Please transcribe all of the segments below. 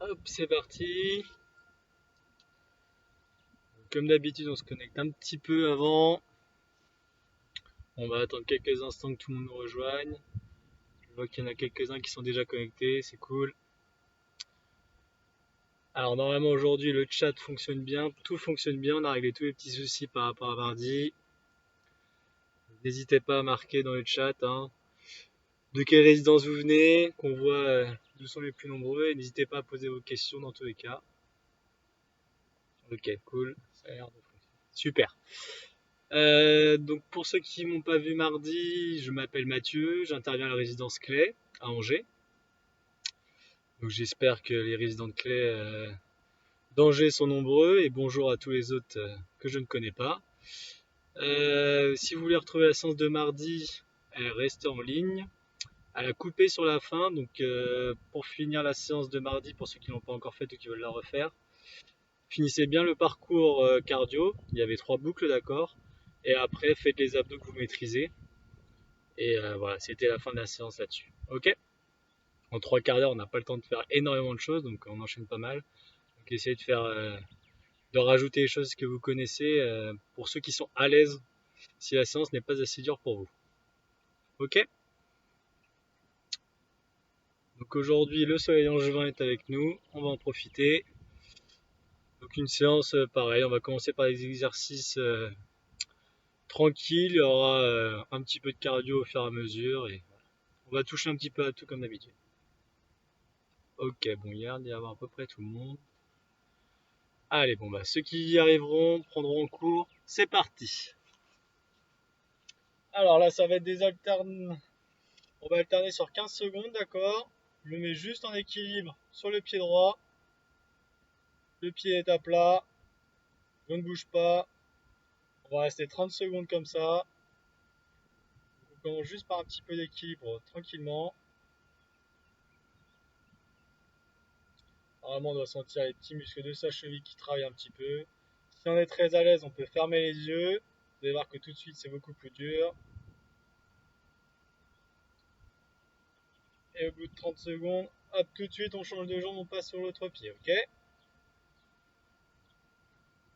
Hop, c'est parti. Comme d'habitude, on se connecte un petit peu avant. On va attendre quelques instants que tout le monde nous rejoigne. Je vois qu'il y en a quelques-uns qui sont déjà connectés, c'est cool. Alors normalement aujourd'hui le chat fonctionne bien, tout fonctionne bien, on a réglé tous les petits soucis par rapport à mardi. N'hésitez pas à marquer dans le chat de quelle résidence vous venez, qu'on voit d'où sont les plus nombreux, et n'hésitez pas à poser vos questions dans tous les cas. Ok, cool, ça a l'air de fonctionner. Super. Donc pour ceux qui m'ont pas vu mardi, je m'appelle Mathieu, j'interviens à la résidence Clé à Angers. Donc j'espère que les résidents de Clé d'Angers sont nombreux et bonjour à tous les autres que je ne connais pas. Si vous voulez retrouver la séance de mardi, elle reste en ligne. Elle a coupé sur la fin, donc pour finir la séance de mardi, pour ceux qui ne l'ont pas encore faite ou qui veulent la refaire, finissez bien le parcours cardio. Il y avait 3 boucles, d'accord. Et après, faites les abdos que vous maîtrisez. Et voilà, c'était la fin de la séance là-dessus. Ok. En 3 quarts d'heure, on n'a pas le temps de faire énormément de choses, donc on enchaîne pas mal. Donc essayez de rajouter les choses que vous connaissez pour ceux qui sont à l'aise si la séance n'est pas assez dure pour vous. Ok. Donc aujourd'hui, le soleil angevin est avec nous, on va en profiter. Donc une séance pareil, on va commencer par des exercices tranquilles, il y aura un petit peu de cardio au fur et à mesure et on va toucher un petit peu à tout comme d'habitude. Ok, bon, il y a d'y avoir à peu près tout le monde. Allez, bon, bah, ceux qui y arriveront prendront cours. C'est parti. Alors là, ça va être des alternes. On va alterner sur 15 secondes, d'accord. Je le mets juste en équilibre sur le pied droit. Le pied est à plat. Je ne bouge pas. On va rester 30 secondes comme ça. On commence juste par un petit peu d'équilibre tranquillement. Normalement, on doit sentir les petits muscles de sa cheville qui travaillent un petit peu. Si on est très à l'aise, on peut fermer les yeux. Vous allez voir que tout de suite, c'est beaucoup plus dur. Et au bout de 30 secondes, hop, tout de suite, on change de jambe, on passe sur l'autre pied, ok?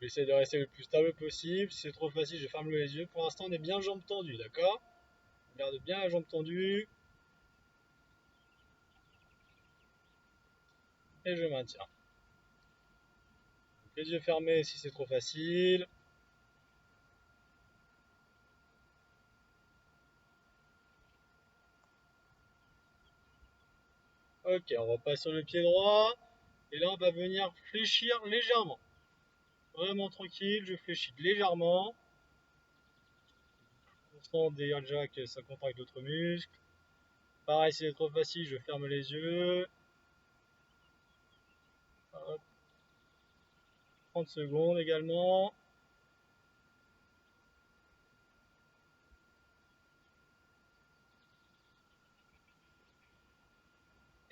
J'essaie de rester le plus stable possible. Si c'est trop facile, je ferme les yeux. Pour l'instant, on est bien jambes tendues, d'accord? On garde bien la jambe tendue. Et je maintiens. Donc, les yeux fermés si c'est trop facile. Ok, on repasse sur le pied droit. Et là, on va venir fléchir légèrement. Vraiment tranquille, je fléchis légèrement. On sent déjà que ça contracte d'autres muscles. Pareil, si c'est trop facile, je ferme les yeux. Hop. 30 secondes également.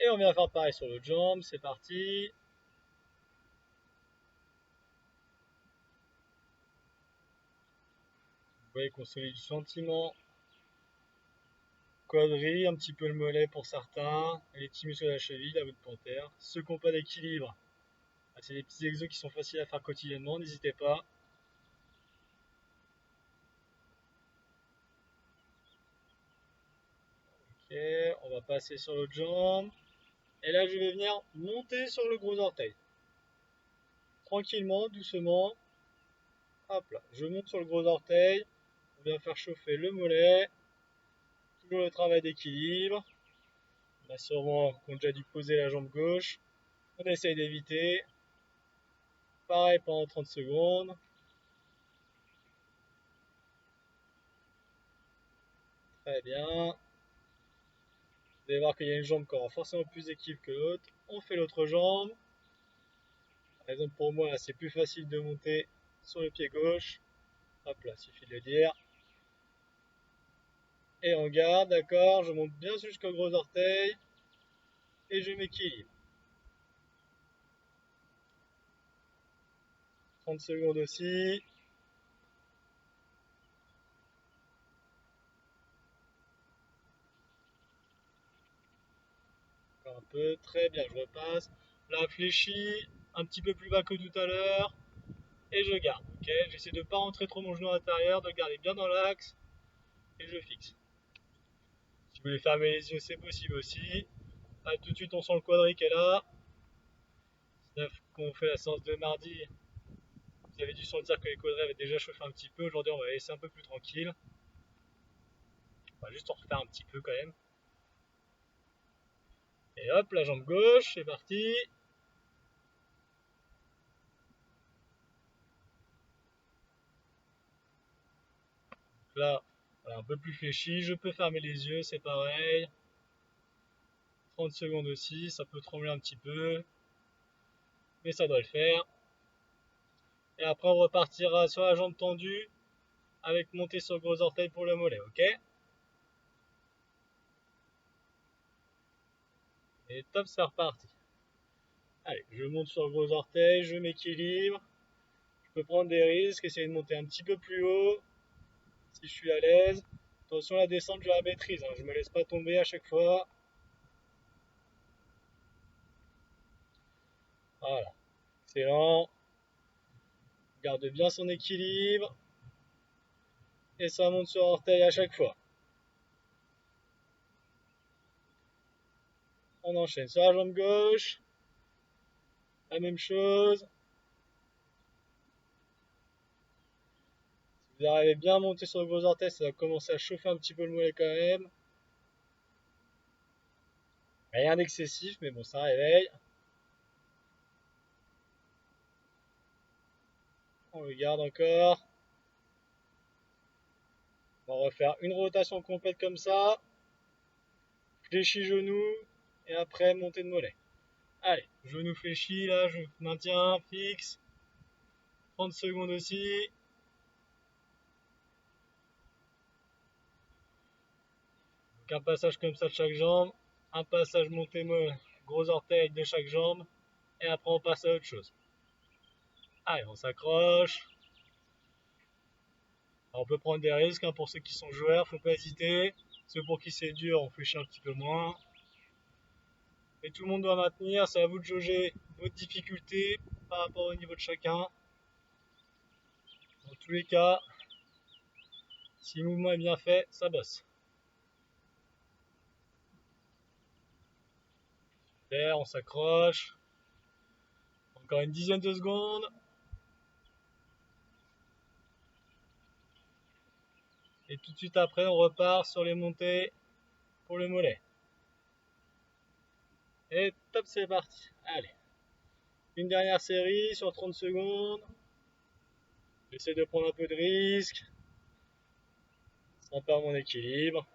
Et on vient faire pareil sur l'autre jambe, c'est parti. Vous voyez qu'on solide gentiment. Quadrille, un petit peu le mollet pour certains, les petits muscles de la cheville, la voûte plantaire. Ceux qui n'ont pas d'équilibre, c'est des petits exos qui sont faciles à faire quotidiennement, n'hésitez pas. Ok, on va passer sur l'autre jambe. Et là, je vais venir monter sur le gros orteil. Tranquillement, doucement. Hop là, je monte sur le gros orteil. On vient faire chauffer le mollet. Toujours le travail d'équilibre. On a sûrement déjà dû poser la jambe gauche. On essaye d'éviter. Pareil pendant 30 secondes. Très bien. Vous allez voir qu'il y a une jambe qui aura forcément plus d'équilibre que l'autre. On fait l'autre jambe. Par exemple, pour moi, c'est plus facile de monter sur le pied gauche. Hop là, suffit de le dire. Et on garde, d'accord. Je monte bien jusqu'au gros orteil. Et je m'équilibre. 30 secondes aussi. Encore un peu. Très bien, je repasse. Là, fléchi, un petit peu plus bas que tout à l'heure. Et je garde, ok. J'essaie de ne pas rentrer trop mon genou à l'intérieur, de le garder bien dans l'axe. Et je fixe. Si vous voulez fermer les yeux, c'est possible aussi. Là, tout de suite, on sent le quadri qui est là. Quand on fait la séance de mardi, vous avez dû sentir que les quadris avaient déjà chauffé un petit peu. Aujourd'hui, on va laisser un peu plus tranquille. On va juste en refaire un petit peu quand même. Et hop, la jambe gauche, c'est parti. Là, voilà, un peu plus fléchi. Je peux fermer les yeux, c'est pareil. 30 secondes aussi, ça peut trembler un petit peu. Mais ça doit le faire. Et après, on repartira sur la jambe tendue avec montée sur le gros orteil pour le mollet, ok? Et top, c'est reparti. Allez, je monte sur le gros orteil, je m'équilibre. Je peux prendre des risques, essayer de monter un petit peu plus haut si je suis à l'aise. Attention, la descente, je la maîtrise, hein. Je me laisse pas tomber à chaque fois. Voilà, excellent. Garde bien son équilibre. Et ça monte sur orteil à chaque fois. On enchaîne sur la jambe gauche. La même chose. Si vous arrivez bien à monter sur le gros orteil, ça va commencer à chauffer un petit peu le mollet quand même. Rien d'excessif, mais bon, ça réveille. On le garde encore. On va refaire une rotation complète comme ça. Fléchi genou. Et après, montée de mollet. Allez, genou fléchi, là, je maintiens, fixe. 30 secondes aussi. Donc un passage comme ça de chaque jambe. Un passage monté mollet, gros orteil de chaque jambe. Et après, on passe à autre chose. Allez, on s'accroche. On peut prendre des risques, hein, pour ceux qui sont joueurs, faut pas hésiter. Ceux pour qui c'est dur, on fléchit un petit peu moins. Et tout le monde doit maintenir, c'est à vous de jauger votre difficulté par rapport au niveau de chacun. Dans tous les cas, si le mouvement est bien fait, ça bosse. Super, on s'accroche. Encore une dizaine de secondes. Et tout de suite après, on repart sur les montées pour le mollet. Et top, c'est parti. Allez. Une dernière série sur 30 secondes. J'essaie de prendre un peu de risque sans perdre mon équilibre.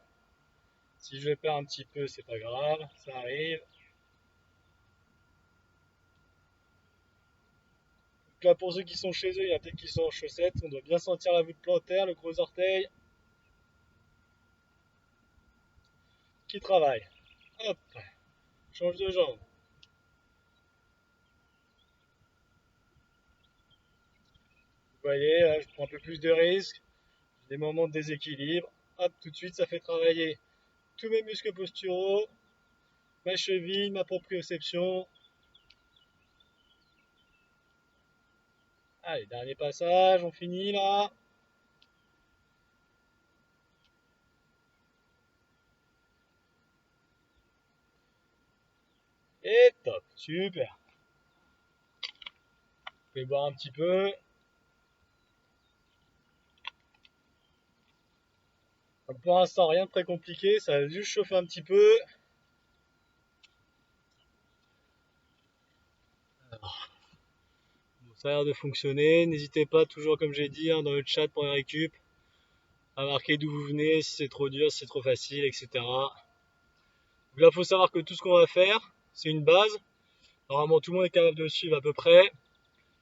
Si je perds un petit peu, c'est pas grave, ça arrive. Donc là, pour ceux qui sont chez eux, il y a peut-être qui sont en chaussettes. On doit bien sentir la voûte plantaire, le gros orteil qui travaille. Hop, change de jambe. Vous voyez, là, je prends un peu plus de risque. Des moments de déséquilibre. Hop, tout de suite, ça fait travailler tous mes muscles posturaux, ma cheville, ma proprioception. Allez, dernier passage, on finit là. Et top, super. Je vais boire un petit peu. Donc pour l'instant, rien de très compliqué, ça va juste chauffer un petit peu. Bon, ça a l'air de fonctionner. N'hésitez pas, toujours comme j'ai dit, hein, dans le chat pour les récup, à marquer d'où vous venez, si c'est trop dur, si c'est trop facile, etc. Donc là, il faut savoir que tout ce qu'on va faire, c'est une base. Normalement, tout le monde est capable de le suivre à peu près.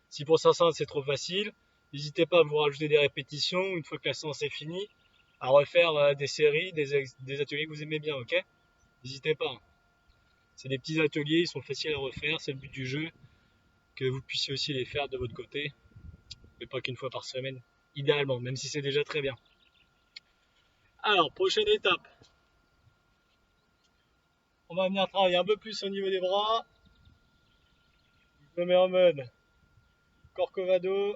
Si pour certains c'est trop facile, n'hésitez pas à vous rajouter des répétitions une fois que la séance est finie, à refaire des séries, des ateliers que vous aimez bien, ok? N'hésitez pas, hein. C'est des petits ateliers, ils sont faciles à refaire, c'est le but du jeu, que vous puissiez aussi les faire de votre côté, mais pas qu'une fois par semaine, idéalement, même si c'est déjà très bien. Alors, prochaine étape, on va venir travailler un peu plus au niveau des bras. Je me mets en mode Corcovado,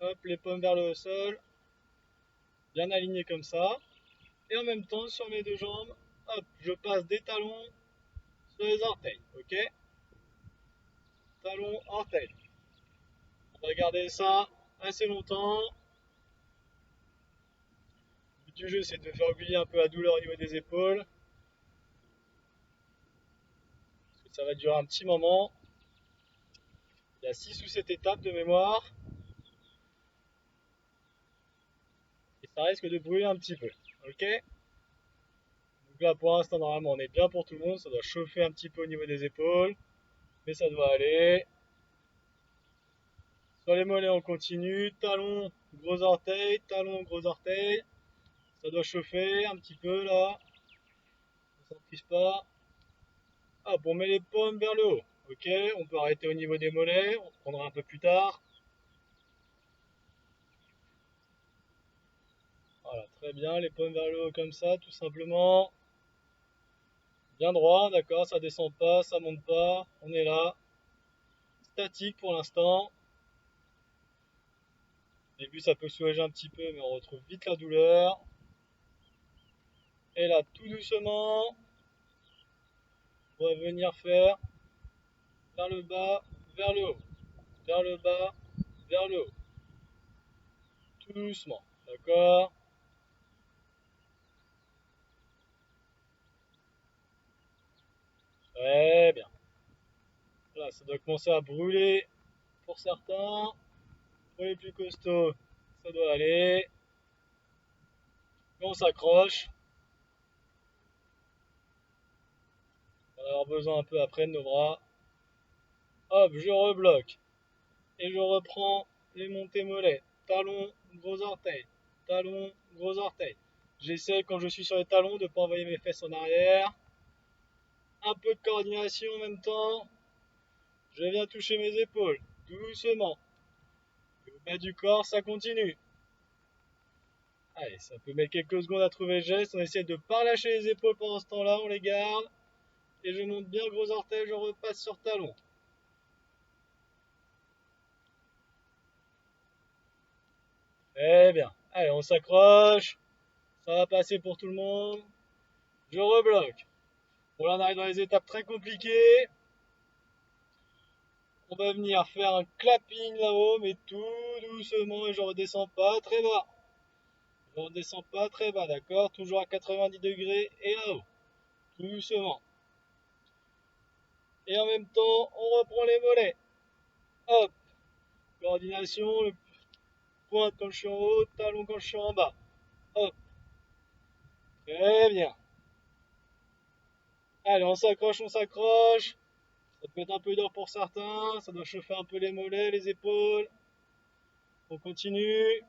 hop, les paumes vers le sol, bien alignées comme ça. Et en même temps, sur mes deux jambes, hop, je passe des talons sur les orteils, ok? Talons, orteils. On va garder ça assez longtemps. Le but du jeu, c'est de faire oublier un peu la douleur au niveau des épaules. Parce que ça va durer un petit moment. Il y a 6 ou 7 étapes de mémoire. Et ça risque de brûler un petit peu, ok? Donc là, pour l'instant, normalement, on est bien pour tout le monde. Ça doit chauffer un petit peu au niveau des épaules. Mais ça doit aller. Sur les mollets, on continue. Talons, gros orteils. Talons, gros orteils. Ça doit chauffer un petit peu là. Ça ne s'emprise pas. Hop, on met les paumes vers le haut. Ok, on peut arrêter au niveau des mollets. On reprendra un peu plus tard. Voilà, très bien. Les paumes vers le haut comme ça, tout simplement. Bien droit, d'accord. Ça descend pas, ça monte pas. On est là. Statique pour l'instant. Au début, ça peut soulager un petit peu, mais on retrouve vite la douleur. Et là, tout doucement, on va venir faire vers le bas, vers le haut, vers le bas, vers le haut. Tout doucement, d'accord? Très bien. Là, ça doit commencer à brûler pour certains. Pour les plus costauds, ça doit aller. On s'accroche. On va avoir besoin un peu après de nos bras. Hop, je rebloque. Et je reprends les montées mollets. Talons, gros orteils. Talons, gros orteils. J'essaie quand je suis sur les talons de ne pas envoyer mes fesses en arrière. Un peu de coordination en même temps. Je viens toucher mes épaules. Doucement. Le bas du corps, ça continue. Allez, ça peut mettre quelques secondes à trouver le geste. On essaie de ne pas lâcher les épaules pendant ce temps-là. On les garde. Et je monte bien gros orteils. Je repasse sur talons. Très bien. Allez, on s'accroche. Ça va passer pour tout le monde. Je rebloque. Bon, là, on arrive dans les étapes très compliquées. On va venir faire un clapping là-haut, mais tout doucement, et je redescends pas très bas. Je redescends pas très bas, d'accord? Toujours à 90 degrés et là-haut. Tout doucement. Et en même temps, on reprend les mollets. Hop. Coordination, le pointe quand je suis en haut, talon quand je suis en bas. Hop. Très bien. Allez, on s'accroche, on s'accroche. Ça peut être un peu dur pour certains. Ça doit chauffer un peu les mollets, les épaules. On continue.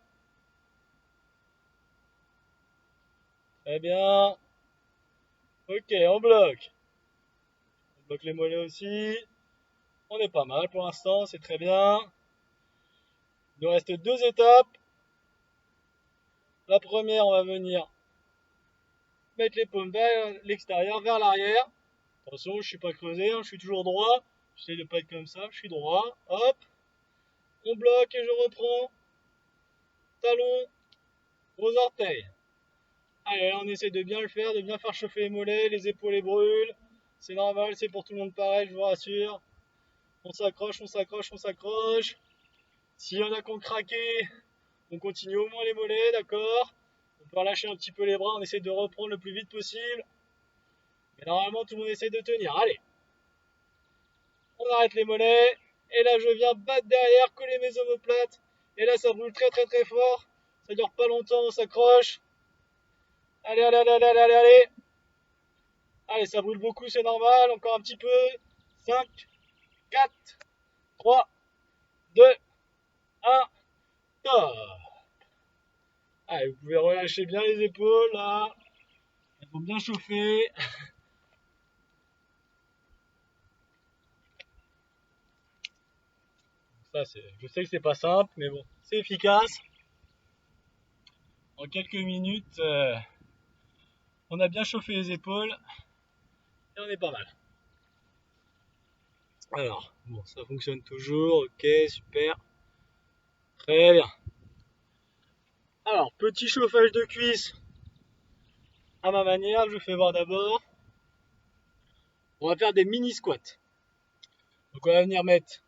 Très bien. Ok, on bloque. On bloque les mollets aussi. On est pas mal pour l'instant, c'est très bien. Il nous reste 2 étapes. La première, on va venir mettre les paumes vers l'extérieur, vers l'arrière. Attention, je ne suis pas creusé, hein, je suis toujours droit. J'essaie de ne pas être comme ça, je suis droit. Hop. On bloque et je reprends. Talon, gros orteils. Allez, là, on essaie de bien le faire, de bien faire chauffer les mollets, les épaules les brûlent. C'est normal, c'est pour tout le monde pareil, je vous rassure. On s'accroche, on s'accroche, on s'accroche. S'il y en a qui ont craqué, on continue au moins les mollets, d'accord? On peut relâcher un petit peu les bras, on essaie de reprendre le plus vite possible. Mais normalement, tout le monde essaie de tenir. Allez, on arrête les mollets. Et là, je viens battre derrière, coller mes omoplates. Et là, ça brûle très très très fort. Ça dure pas longtemps, on s'accroche. Allez, allez, allez, allez, allez, allez. Allez, ça brûle beaucoup, c'est normal. Encore un petit peu. 5, 4, 3, 2, 1. Top. Allez, vous pouvez relâcher bien les épaules là. Elles vont bien chauffer. Ça, je sais que c'est pas simple, mais bon, c'est efficace. En quelques minutes, on a bien chauffé les épaules et on est pas mal. Alors, bon, ça fonctionne toujours, ok, super, très bien. Alors, petit chauffage de cuisse à ma manière, je fais voir d'abord. On va faire des mini squats. Donc on va venir mettre,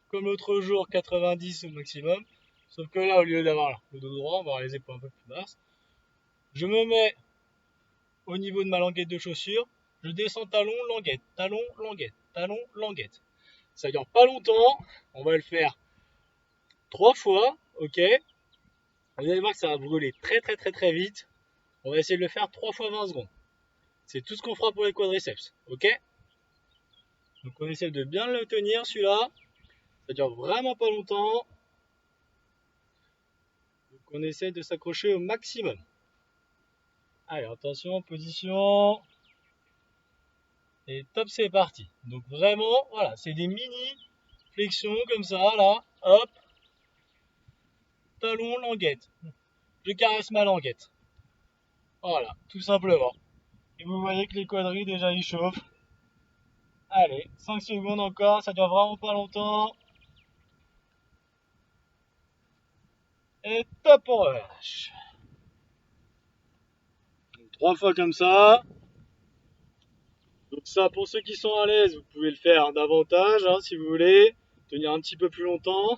comme l'autre jour, 90 au maximum. Sauf que là, au lieu d'avoir le dos droit, on va avoir les épaules un peu plus basses. Je me mets au niveau de ma languette de chaussure. Je descends talon, languette, talon, languette, talon, languette. Ça dure pas longtemps. On va le faire 3 fois, ok. Vous allez voir que ça va brûler très très très très vite. On va essayer de le faire 3 fois 20 secondes. C'est tout ce qu'on fera pour les quadriceps, ok. Donc on essaie de bien le tenir celui-là. Ça dure vraiment pas longtemps. Donc on essaie de s'accrocher au maximum. Allez, attention, position. Et top, c'est parti. Donc vraiment, voilà, c'est des mini flexions comme ça, là. Hop. Talon, languette. Je caresse ma languette. Voilà, tout simplement. Et vous voyez que les quadris déjà ils chauffent. Allez, 5 secondes encore, ça dure vraiment pas longtemps. Et top, on relâche. 3 fois comme ça. Donc ça, pour ceux qui sont à l'aise, vous pouvez le faire davantage, hein, si vous voulez. Tenir un petit peu plus longtemps.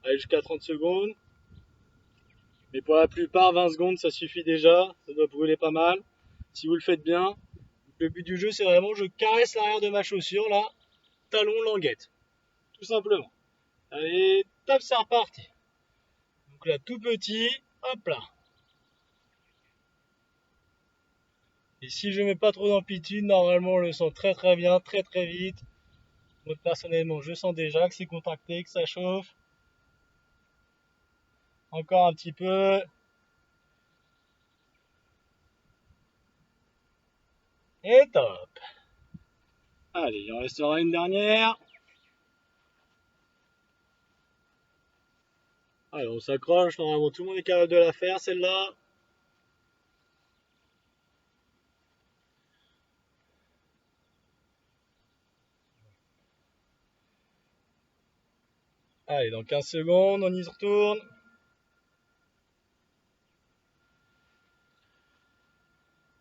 Aller jusqu'à 30 secondes. Mais pour la plupart, 20 secondes, ça suffit déjà. Ça doit brûler pas mal. Si vous le faites bien. Le but du jeu, c'est vraiment, je caresse l'arrière de ma chaussure, là. Talon, languette. Tout simplement. Allez, top, c'est reparti. Donc là, tout petit, hop là. Et si je mets pas trop d'amplitude, normalement on le sent très très bien, très très vite. Moi personnellement, je sens déjà que c'est contracté, que ça chauffe. Encore un petit peu. Et top. Allez, il en restera une dernière. Allez, on s'accroche, normalement tout le monde est capable de la faire celle-là. Allez, dans 15 secondes, on y retourne.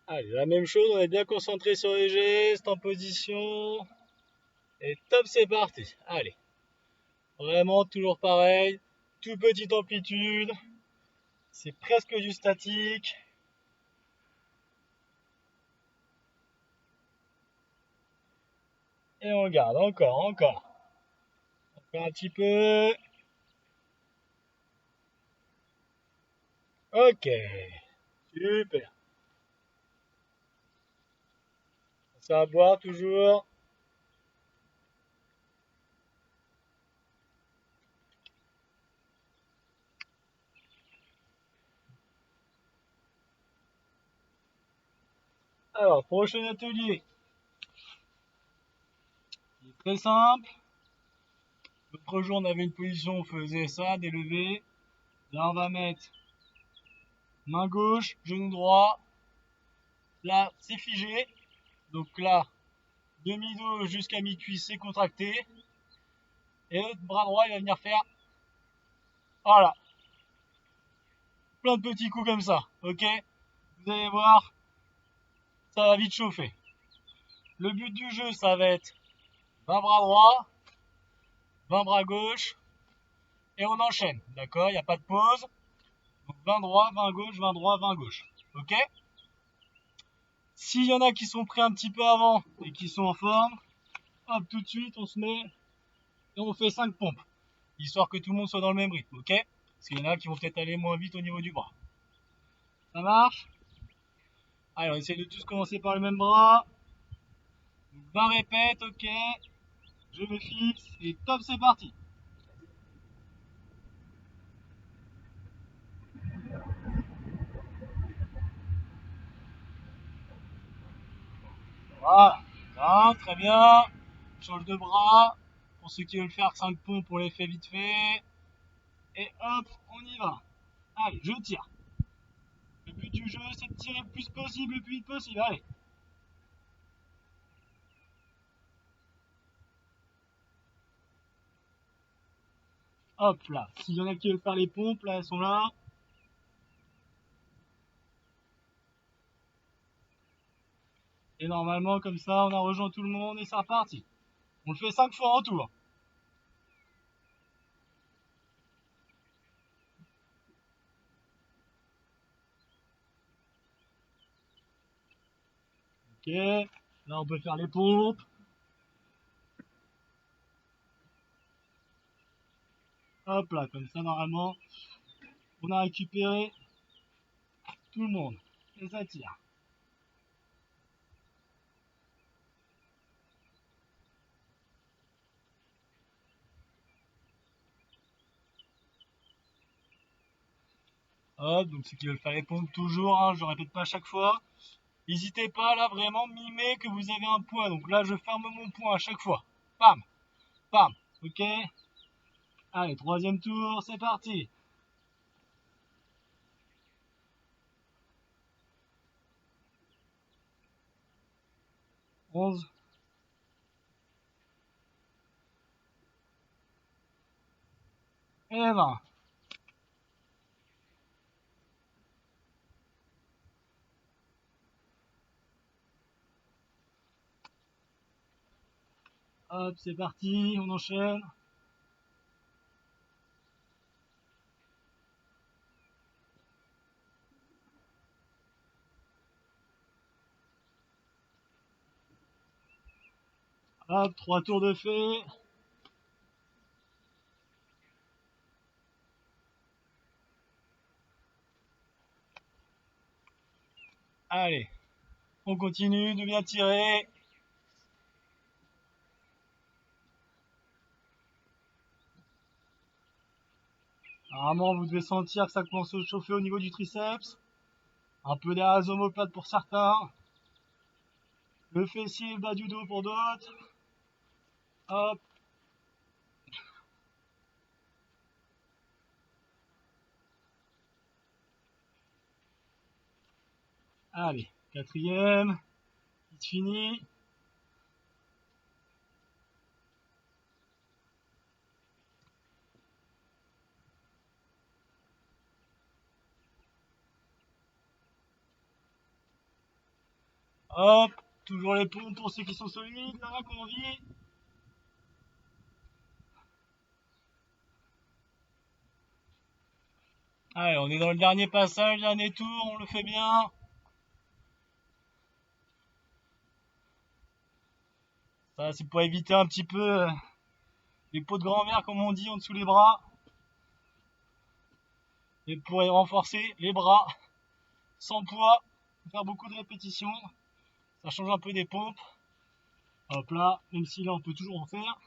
Allez, la même chose, on est bien concentré sur les gestes, en position. Et top, c'est parti. Allez, vraiment toujours pareil. Tout petite amplitude. C'est presque du statique. Et on garde, encore, encore. Encore un petit peu. Ok, super. Ça va boire toujours. Alors, prochain atelier. C'est très simple. L'autre jour, on avait une position, on faisait ça, des levées. Là, on va mettre main gauche, genou droit. Là, c'est figé. Donc là, demi-dos jusqu'à mi-cuisse, c'est contracté. Et l'autre bras droit, il va venir faire, voilà, plein de petits coups comme ça. Ok? Vous allez voir, ça va vite chauffer. Le but du jeu, ça va être 20 bras droits, 20 bras gauche, et on enchaîne. D'accord? Il n'y a pas de pause. Donc 20 droit, 20 gauche, 20 droit, 20 gauche. Ok? S'il y en a qui sont prêts un petit peu avant et qui sont en forme, hop, tout de suite, on se met et on fait 5 pompes. Histoire que tout le monde soit dans le même rythme. Ok? Parce qu'il y en a qui vont peut-être aller moins vite au niveau du bras. Ça marche? Allez, on essaie de tous commencer par le même bras. Donc 20 répètes, ok. Je me fixe et top, c'est parti. Voilà, hein, très bien. Change de bras. Pour ceux qui veulent faire 5 pompes, on les fait vite fait. Et hop, on y va. Allez, je tire. Le but du jeu, c'est de tirer le plus possible, le plus vite possible. Allez. Hop là, s'il y en a qui veulent faire les pompes, là elles sont là. Et normalement comme ça on a rejoint tout le monde et c'est reparti. On le fait 5 fois en tour. Ok, là on peut faire les pompes. Hop là, comme ça normalement on a récupéré tout le monde. Et ça tire. Hop, donc ceux qui veulent faire les pompes toujours, hein, je ne répète pas à chaque fois. N'hésitez pas là vraiment mimer que vous avez un point. Donc là je ferme mon point à chaque fois. Pam, pam, ok. Allez, troisième tour, c'est parti. 11. Et 20. Hop, c'est parti, on enchaîne. Hop, 3 tours de fait. Allez, on continue de bien tirer. Normalement, vous devez sentir que ça commence à chauffer au niveau du triceps. Un peu derrière les omoplates pour certains. Le fessier, le bas du dos pour d'autres. Hop. Allez, quatrième. C'est fini. Hop, toujours les pompes pour ceux qui sont solides, là, comme on dit. Allez, on est dans le dernier passage, dernier tour, on le fait bien. Ça, c'est pour éviter un petit peu les pots de grand-mère, comme on dit, en dessous les bras. Et pour renforcer les bras, sans poids, faire beaucoup de répétitions. Ça change un peu des pompes. Hop là, même si là, on peut toujours en faire.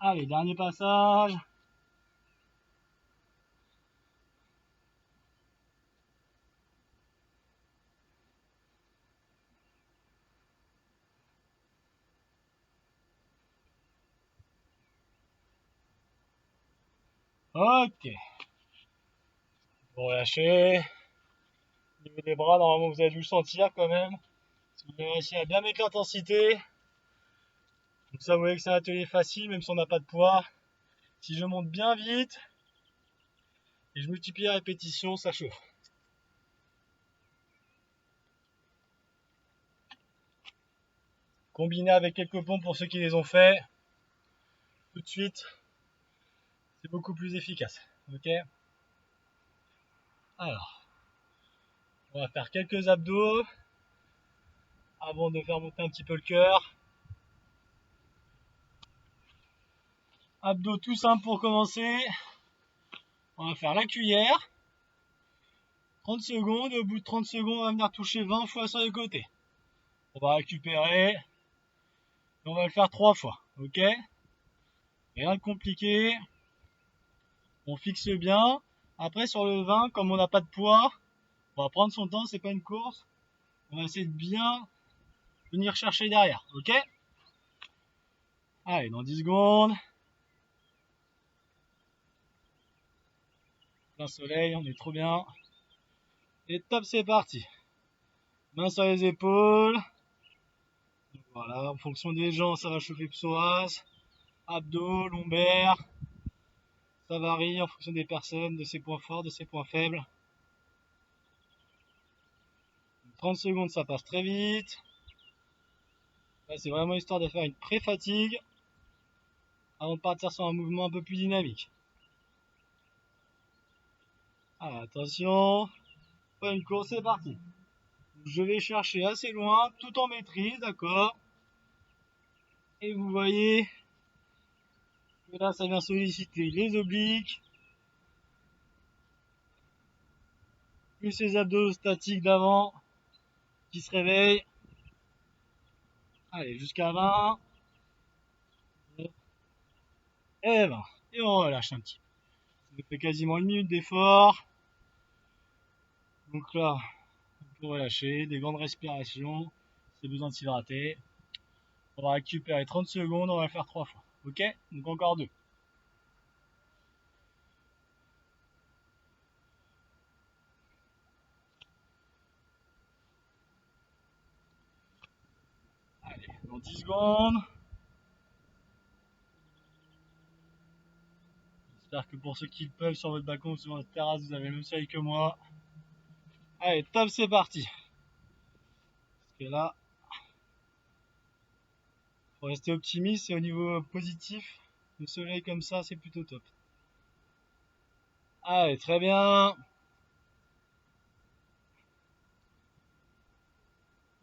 Allez, dernier passage. Ok. Bon, relâchez. Au niveau des bras, normalement, vous avez dû le sentir quand même. Si vous avez réussi à bien mettre l'intensité. Donc ça, vous voyez que c'est un atelier facile, même si on n'a pas de poids. Si je monte bien vite et je multiplie la répétition, ça chauffe. Combiné avec quelques pompes pour ceux qui les ont fait, tout de suite, c'est beaucoup plus efficace. Ok. Alors, on va faire quelques abdos avant de faire monter un petit peu le cœur. Abdos tout simple pour commencer. On va faire la cuillère. 30 secondes, et au bout de 30 secondes, on va venir toucher 20 fois sur les côtés. On va récupérer, et on va le faire 3 fois, ok? Rien de compliqué, on fixe bien. Après sur le 20, comme on n'a pas de poids, on va prendre son temps, c'est pas une course. On va essayer de bien venir chercher derrière, ok? Allez, dans 10 secondes. Plein soleil, on est trop bien. Et top, c'est parti. Main sur les épaules. Voilà, en fonction des gens, ça va chauffer psoas, abdos, lombaires. Ça varie en fonction des personnes, de ses points forts, de ses points faibles. 30 secondes, ça passe très vite. Là, c'est vraiment histoire de faire une pré-fatigue avant de partir sur un mouvement un peu plus dynamique. Alors, attention, pas une course, c'est parti. Je vais chercher assez loin, tout en maîtrise, d'accord. Et vous voyez que là, ça vient solliciter les obliques, plus les abdos statiques d'avant qui se réveillent. Allez, jusqu'à 20. Et 20. Et on relâche un petit peu. Ça nous fait quasiment une minute d'effort. Donc là, on peut relâcher, des grandes respirations. Si besoin de s'hydrater. On va récupérer 30 secondes, on va le faire 3 fois. Ok? Donc encore 2. Allez, dans 10 secondes. J'espère que pour ceux qui le peuvent sur votre balcon ou sur votre terrasse, vous avez le même soleil que moi. Allez, top, c'est parti. Parce que là, faut rester optimiste et au niveau positif, le soleil comme ça, c'est plutôt top. Allez, très bien.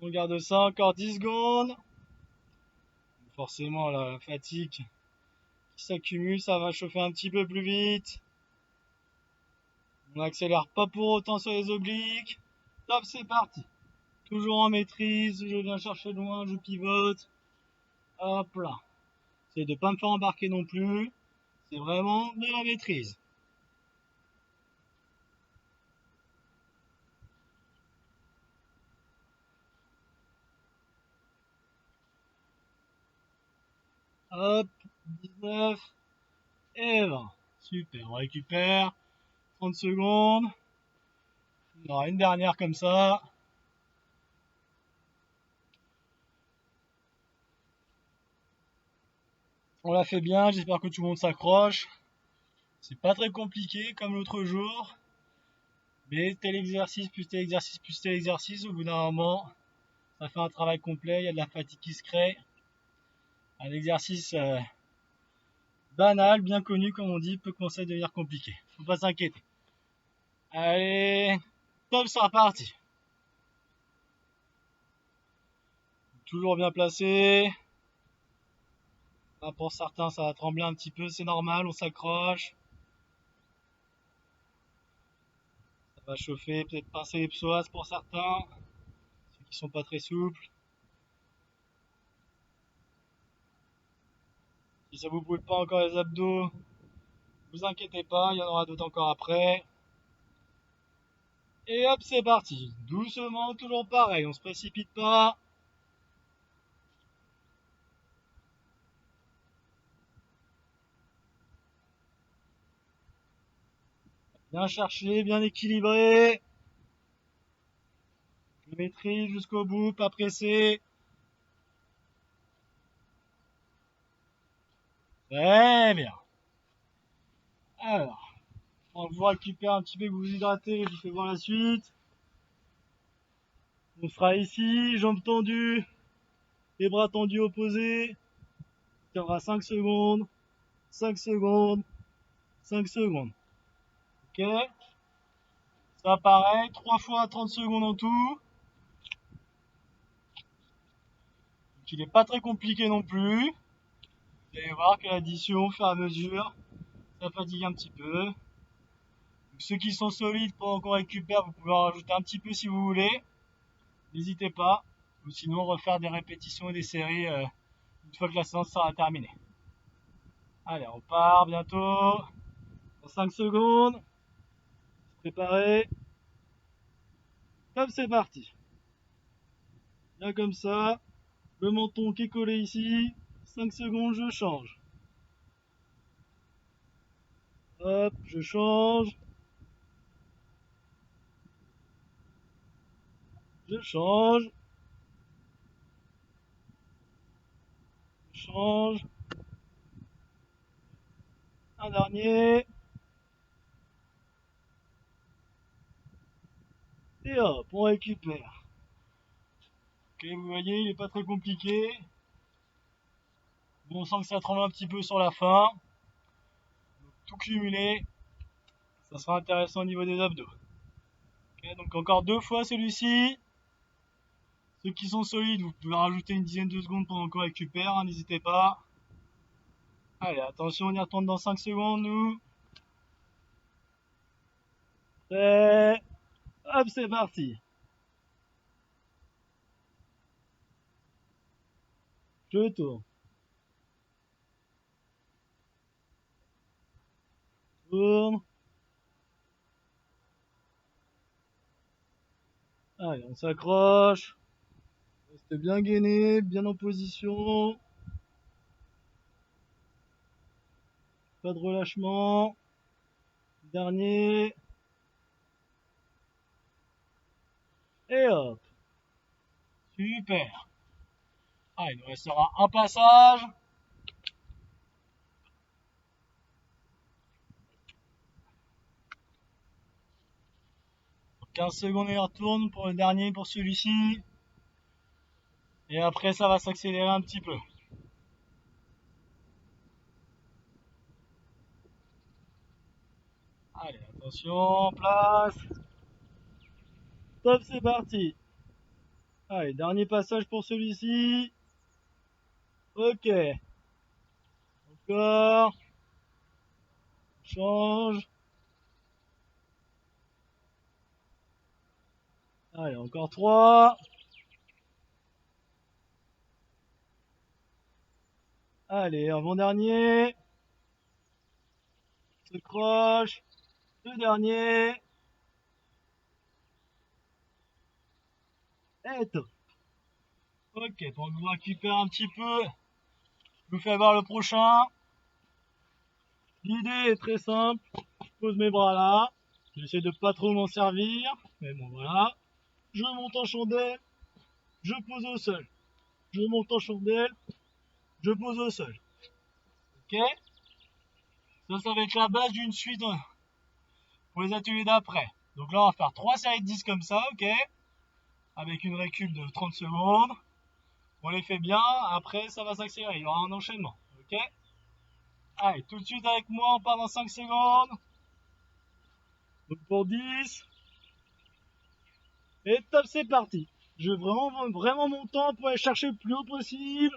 On garde ça encore 10 secondes. Forcément, la fatigue qui s'accumule, ça va chauffer un petit peu plus vite. On n'accélère pas pour autant sur les obliques. Top, c'est parti. Toujours en maîtrise, je viens chercher loin, je pivote. Hop là. C'est de pas me faire embarquer non plus. C'est vraiment de la maîtrise. Hop, 19 et 20. Super, on récupère. 30 secondes. On aura une dernière comme ça. On l'a fait bien, j'espère que tout le monde s'accroche. C'est pas très compliqué comme l'autre jour. Mais tel exercice, plus tel exercice, plus tel exercice, au bout d'un moment, ça fait un travail complet, il y a de la fatigue qui se crée. Un exercice banal, bien connu comme on dit, peut commencer à devenir compliqué. Faut pas s'inquiéter. Allez, top, c'est reparti. Toujours bien placé. Là, pour certains, ça va trembler un petit peu, c'est normal, on s'accroche. Ça va chauffer, peut-être pincer les psoas pour certains, ceux qui sont pas très souples. Si ça vous brûle pas encore les abdos, vous inquiétez pas, il y en aura d'autres encore après. Et hop, c'est parti. Doucement, toujours pareil, on se précipite pas. Bien cherché, bien équilibré. Je maîtrise jusqu'au bout, pas pressé. Très bien. Alors, on vous récupère un petit peu, que vous vous hydratez, je vous fais voir la suite. On sera ici, jambes tendues, les bras tendus opposés. On tiendra 5 secondes, 5 secondes, 5 secondes. Ok? Ça pareil, 3 fois 30 secondes en tout. Donc il n'est pas très compliqué non plus. Vous allez voir que l'addition, au fur et à mesure, ça fatigue un petit peu. Donc, ceux qui sont solides pendant qu'on récupère, vous pouvez en rajouter un petit peu si vous voulez. N'hésitez pas. Ou sinon refaire des répétitions et des séries une fois que la séance sera terminée. Allez, on part bientôt. Dans 5 secondes. Préparé. Hop, c'est parti. Bien comme ça. Le menton qui est collé ici. 5 secondes, je change. Hop, je change. Je change. change. Un dernier. Et hop, on récupère. Ok, vous voyez, il n'est pas très compliqué. Bon, on sent que ça tremble un petit peu sur la fin. Donc, tout cumulé, ça sera intéressant au niveau des abdos. Ok, donc encore 2 fois celui-ci. Ceux qui sont solides, vous pouvez rajouter une dizaine de secondes pendant qu'on récupère, hein, n'hésitez pas. Allez, attention, on y retourne dans 5 secondes, nous. Prêt. Hop, c'est parti. Je tourne. Tourne. Allez, on s'accroche. Restez bien gainé, bien en position. Pas de relâchement. Dernier. Et hop. Super. Ah, il nous restera un passage. 15 secondes et on retourne pour le dernier, pour celui-ci. Et après, ça va s'accélérer un petit peu. Allez, attention, place. Top, c'est parti. Allez, dernier passage pour celui-ci. Ok. Encore. Change. Allez, encore 3. Allez, avant-dernier. Se croche. Le dernier. Et top. Ok, pour que vous récupérez un petit peu, je vous fais voir le prochain. L'idée est très simple. Je pose mes bras là. J'essaie de pas trop m'en servir. Mais bon, voilà. Je monte en chandelle. Je pose au sol. Je monte en chandelle. Je pose au sol. Ok? Ça va être la base d'une suite pour les ateliers d'après. Donc là, on va faire 3 séries de 10 comme ça, ok? Avec une récup de 30 secondes. On les fait bien. Après, ça va s'accélérer. Il y aura un enchaînement. Ok? Allez, tout de suite avec moi, on part dans 5 secondes. Donc pour 10. Et top, c'est parti. Je veux vraiment mon temps pour aller chercher le plus haut possible.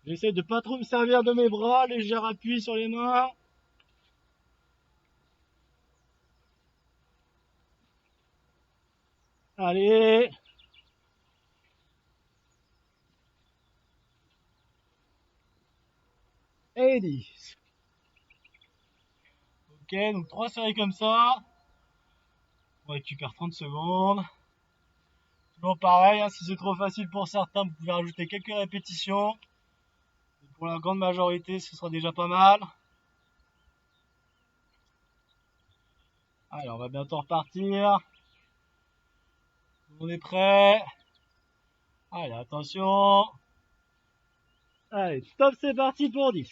J'essaie de pas trop me servir de mes bras, léger appui sur les mains. Allez. Et 10. Ok, donc 3 séries comme ça. On récupère 30 secondes. Toujours pareil, hein, si c'est trop facile pour certains, vous pouvez rajouter quelques répétitions. Et pour la grande majorité, ce sera déjà pas mal. Allez, on va bientôt repartir. On est prêt. Allez, attention. Allez, stop, c'est parti pour 10.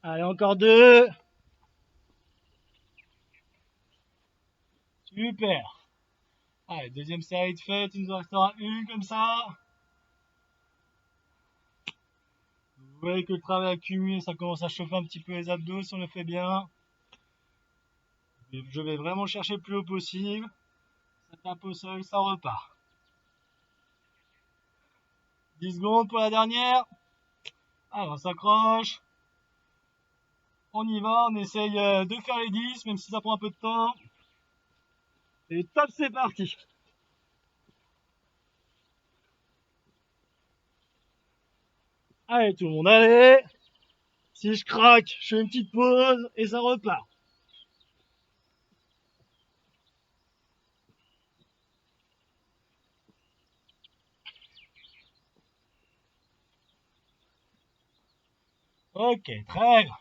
Allez, encore 2. Super. Allez, deuxième série de fête, il nous en restera une comme ça. Vous voyez que le travail accumulé, ça commence à chauffer un petit peu les abdos si on le fait bien. Je vais vraiment chercher le plus haut possible. Ça tape au sol, ça repart. 10 secondes pour la dernière. Allez, on s'accroche. On y va, on essaye de faire les 10, même si ça prend un peu de temps. Et top, c'est parti. Allez, tout le monde, allez. Si je craque, je fais une petite pause et ça repart. Ok, très bien.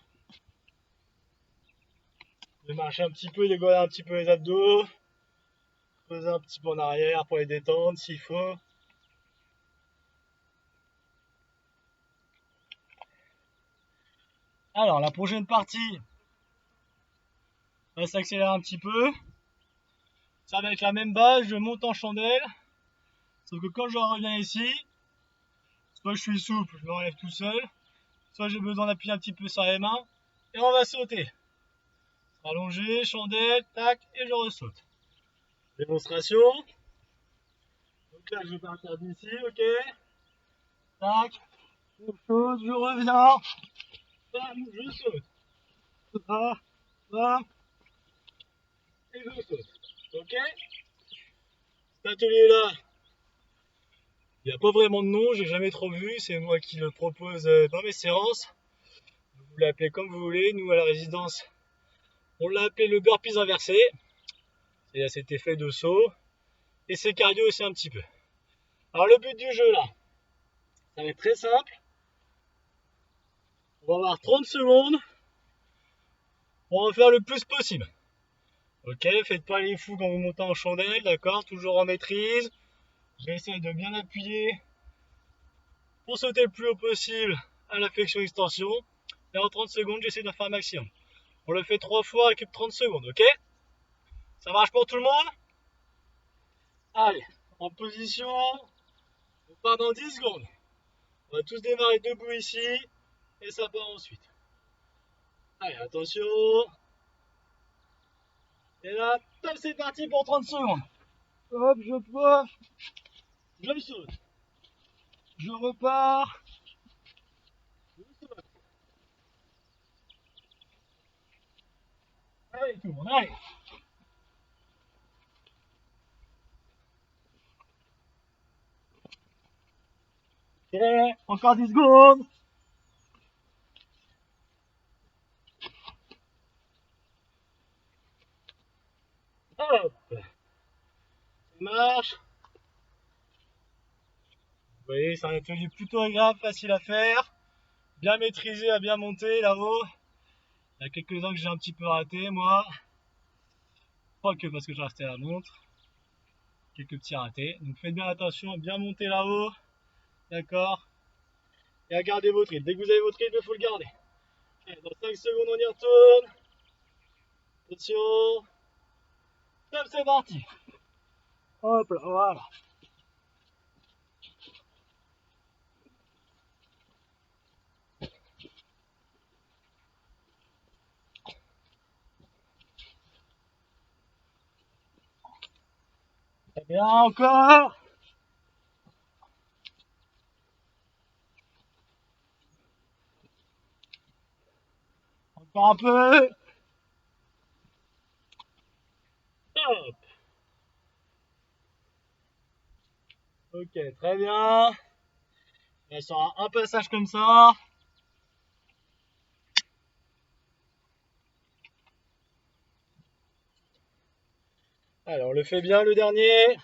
Je vais marcher un petit peu, dégoller un petit peu les abdos. Poser un petit peu en arrière pour les détendre s'il faut. Alors, la prochaine partie va s'accélérer un petit peu. Ça va être la même base, je monte en chandelle. Sauf que quand je reviens ici, soit je suis souple, je me relève tout seul, soit j'ai besoin d'appuyer un petit peu sur les mains, et on va sauter. Allongé, chandelle, tac, et je ressaute. Démonstration. Donc là, je vais partir d'ici, ok. Tac, je saute, je reviens. Bam, je saute. Là, là, et je saute. Ok. Cet atelier-là, il n'y a pas vraiment de nom, j'ai jamais trop vu, c'est moi qui le propose dans mes séances. Vous l'appelez comme vous voulez, nous à la résidence, on l'a appelé le burpees inversé. Il y a cet effet de saut, et c'est cardio aussi un petit peu. Alors le but du jeu là, ça va être très simple. On va avoir 30 secondes, on va en faire le plus possible. Ok, faites pas les fous quand vous montez en chandelle, d'accord, toujours en maîtrise. J'essaie de bien appuyer pour sauter le plus haut possible à la flexion-extension. Et en 30 secondes, j'essaie d'en faire un maximum. On le fait 3 fois, récup 30 secondes, ok? Ça marche pour tout le monde? Allez, en position, on part dans 10 secondes. On va tous démarrer debout ici, et ça part ensuite. Allez, attention. Et là, top, c'est parti pour 30 secondes. Hop, je pose, je saute. Je repars, je saute. Allez, tout le monde, allez. Et encore 10 secondes. Hop, ça marche. Vous voyez, c'est un atelier plutôt agréable, facile à faire. Bien maîtrisé, à bien monter là-haut. Il y a quelques-uns que j'ai un petit peu raté, moi. Pas que parce que j'ai resté à la montre. Quelques petits ratés. Donc faites bien attention à bien monter là-haut. D'accord. Et à garder votre rythme. Dès que vous avez votre rythme, il faut le garder. Allez, dans 5 secondes, on y retourne. Attention. Top, c'est parti. Hop là, voilà. Très bien, encore. Encore un peu. Hop. Ok, très bien. Là, sur un passage comme ça. Alors, on le fait bien le dernier.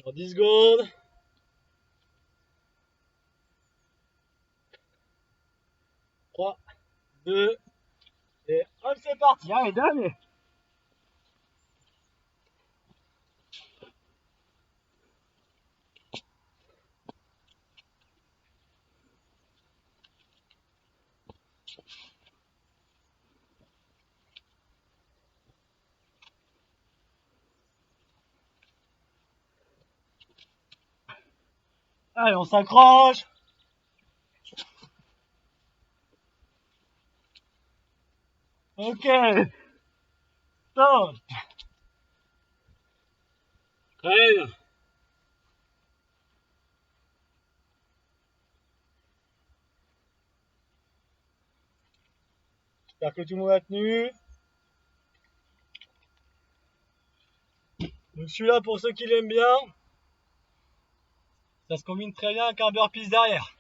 Dans 10 secondes. 3, 2, et hop, c'est parti. Allez, dernier. Allez, on s'accroche. Ok. Stop. Très bien. J'espère que tout le monde a tenu. Donc celui-là, pour ceux qui l'aiment bien, ça se combine très bien avec un burpees derrière.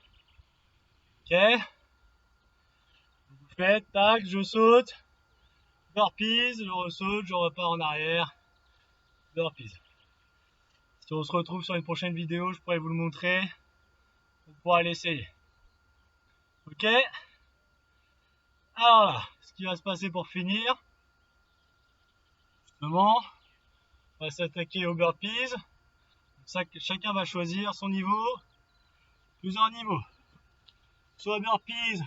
Ok. Vous faites, tac, je saute. Burpees, je ressaute, je repars en arrière. Burpees. Si on se retrouve sur une prochaine vidéo, je pourrais vous le montrer. pourra l'essayer. Ok? Alors là, ce qui va se passer pour finir, justement, on va s'attaquer aux burpees. Chacun va choisir son niveau, plusieurs niveaux. Soit burpees,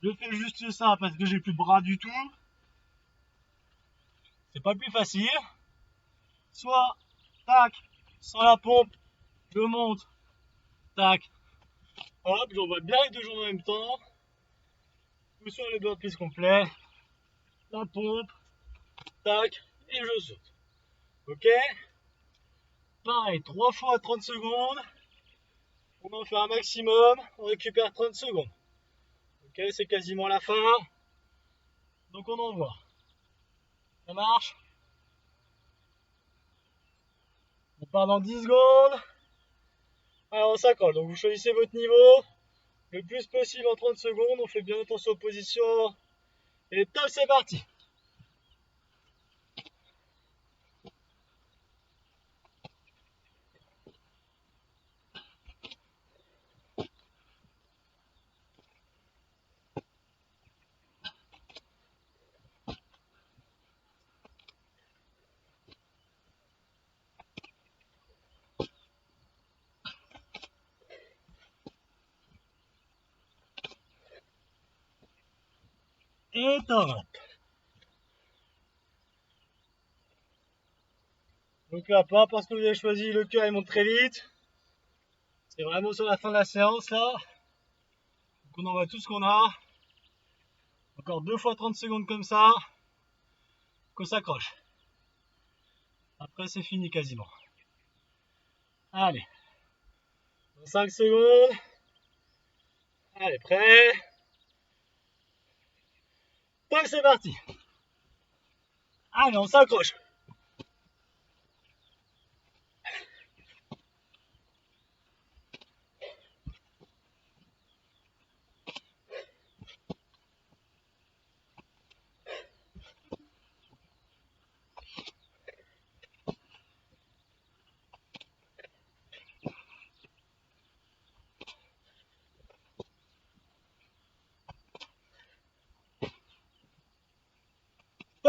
je fais juste ça parce que j'ai plus de bras du tout. C'est pas le plus facile. Soit, tac, sans la pompe, je monte, tac, hop, j'envoie bien les deux jambes en même temps. Ou sur le burpees complet, la pompe, tac, et je saute. Ok? Pareil, 3 fois à 30 secondes. On en fait un maximum, on récupère 30 secondes. Ok, c'est quasiment la fin. Donc on envoie. Ça marche? On part dans 10 secondes. Alors on s'accroche. Donc vous choisissez votre niveau. Le plus possible en 30 secondes. On fait bien attention aux positions. Et top, c'est parti. Et top. Donc là, pas parce que vous avez choisi, le cœur il monte très vite. C'est vraiment sur la fin de la séance là. Donc on envoie tout ce qu'on a. Encore 2 fois 30 secondes comme ça. Qu'on s'accroche. Après c'est fini quasiment. Allez. Dans 5 secondes. Allez, prêt. Top, c'est parti. Allez, on s'accroche.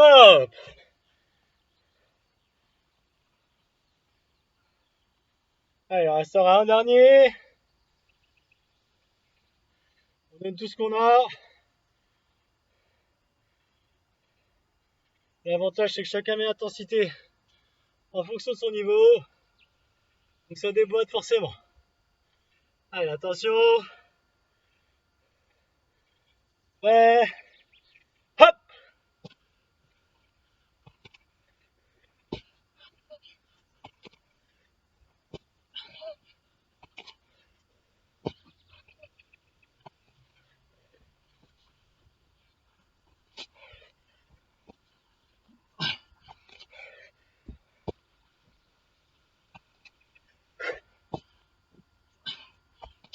Hop. Allez, on restera un dernier. On donne tout ce qu'on a. L'avantage, c'est que chacun met l'intensité en fonction de son niveau. Donc ça déboîte forcément. Allez, attention. Ouais. Hop.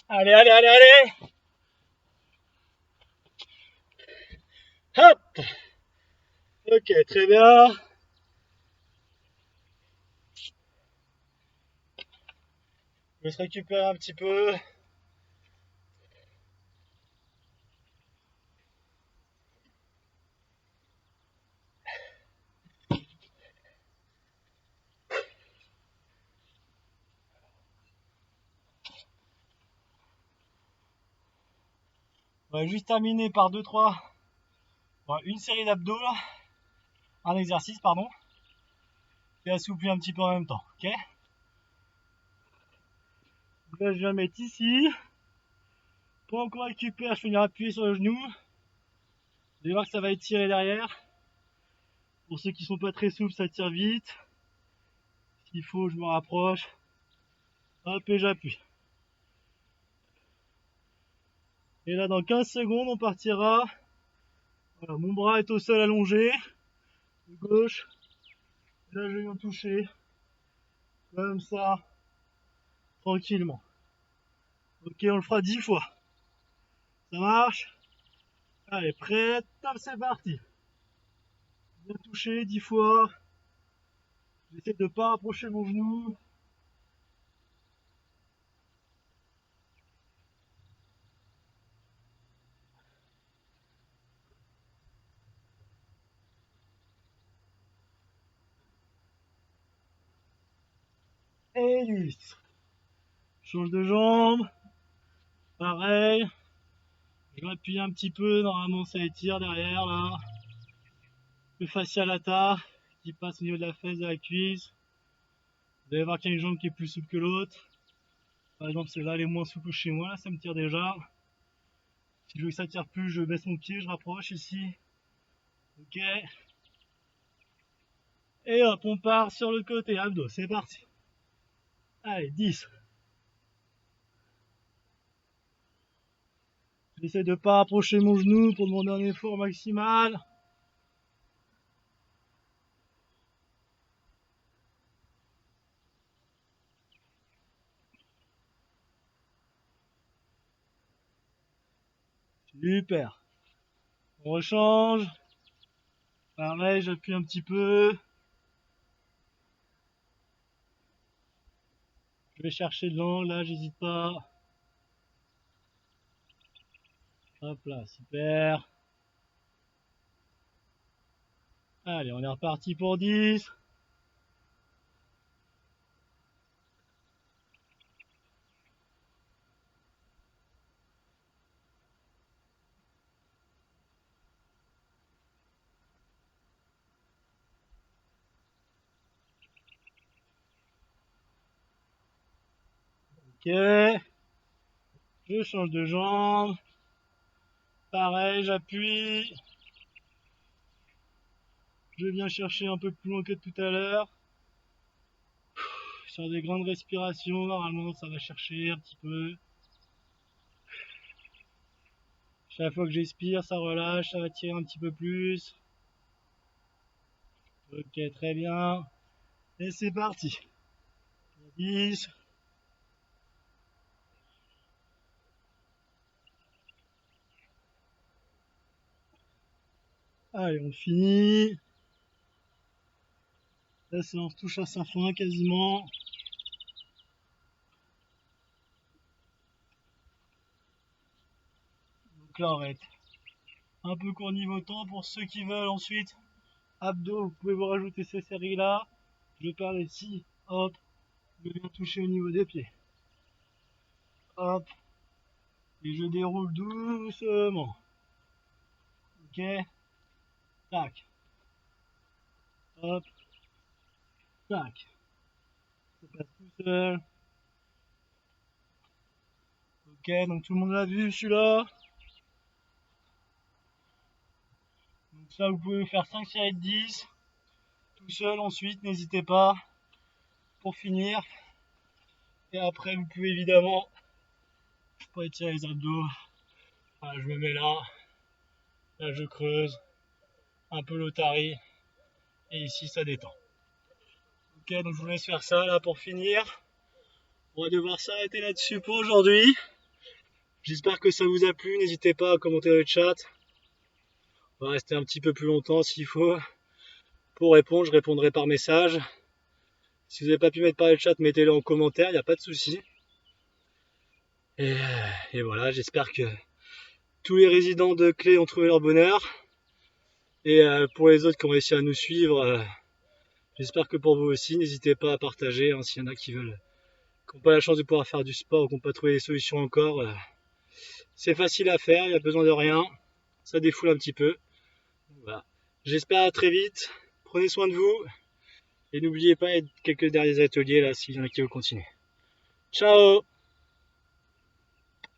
Allez, allez, allez, allez. Hop. Ok, très bien. Je vais se récupérer un petit peu. On va juste terminer par 2-3. Une série d'abdos. Un exercice, pardon. Et assouplir un petit peu en même temps. Ok. Donc là, je viens mettre ici. Pendant qu'on récupère, je vais venir appuyer sur le genou. Vous allez voir que ça va étirer derrière. Pour ceux qui sont pas très souples, ça tire vite. S'il faut, je me rapproche. Hop, et j'appuie. Et là, dans 15 secondes, on partira. Voilà, mon bras est au sol allongé. De gauche. Là, je viens toucher. Comme ça. Tranquillement. Ok, on le fera 10 fois. Ça marche? Allez, prêt, top, c'est parti. Bien touché 10 fois. J'essaie de ne pas approcher mon genou. Et 10. Change de jambe. Pareil. Je m'appuie un petit peu, normalement ça étire derrière là. Le fascia lata qui passe au niveau de la fesse, de la cuisse. Vous allez voir qu'il y a une jambe qui est plus souple que l'autre. Par exemple celle-là elle est moins souple chez moi, là ça me tire déjà. Si je veux que ça tire plus, je baisse mon pied, je rapproche ici. Ok. Et hop, on part sur le côté abdos, c'est parti. Allez, 10. J'essaie de ne pas approcher mon genou pour demander un effort maximal. Super. On rechange. Pareil, j'appuie un petit peu. Je vais chercher de l'angle, là, j'hésite pas. Hop là, super. Allez, on est reparti pour 10. Ok. Je change de jambe. Pareil, j'appuie. Je viens chercher un peu plus loin que tout à l'heure. Sur des grandes respirations, normalement ça va chercher un petit peu. Chaque fois que j'expire, ça relâche, ça va tirer un petit peu plus. Ok, très bien. Et c'est parti. 10. Allez, on finit. La séance touche à sa fin quasiment. Donc là, on va être un peu court niveau temps pour ceux qui veulent ensuite. Abdos, vous pouvez vous rajouter ces séries là. Je pars ici, hop, je viens toucher au niveau des pieds. Hop, et je déroule doucement. Ok, tac, hop, tac. Ça passe tout seul. Ok, donc tout le monde l'a vu celui-là. Donc ça, vous pouvez faire 5 séries de 10. Tout seul ensuite, n'hésitez pas. Pour finir. Et après, vous pouvez évidemment pas étirer les abdos. Voilà, je me mets là. Là, je creuse. Un peu l'otarie. Et ici, ça détend. Ok, donc je vous laisse faire ça là pour finir. On va devoir s'arrêter là-dessus pour aujourd'hui. J'espère que ça vous a plu. N'hésitez pas à commenter dans le chat. On va rester un petit peu plus longtemps s'il faut. Pour répondre, je répondrai par message. Si vous n'avez pas pu mettre par le chat, mettez-le en commentaire, il n'y a pas de souci. Et voilà, j'espère que tous les résidents de Clé ont trouvé leur bonheur. Et pour les autres qui ont réussi à nous suivre, j'espère que pour vous aussi, n'hésitez pas à partager. Hein, s'il y en a qui veulent, qui n'ont pas la chance de pouvoir faire du sport ou qui n'ont pas trouvé les solutions encore, c'est facile à faire, il n'y a besoin de rien. Ça défoule un petit peu. Voilà. J'espère à très vite. Prenez soin de vous. Et n'oubliez pas, il y a quelques derniers ateliers là, s'il y en a qui veulent continuer. Ciao!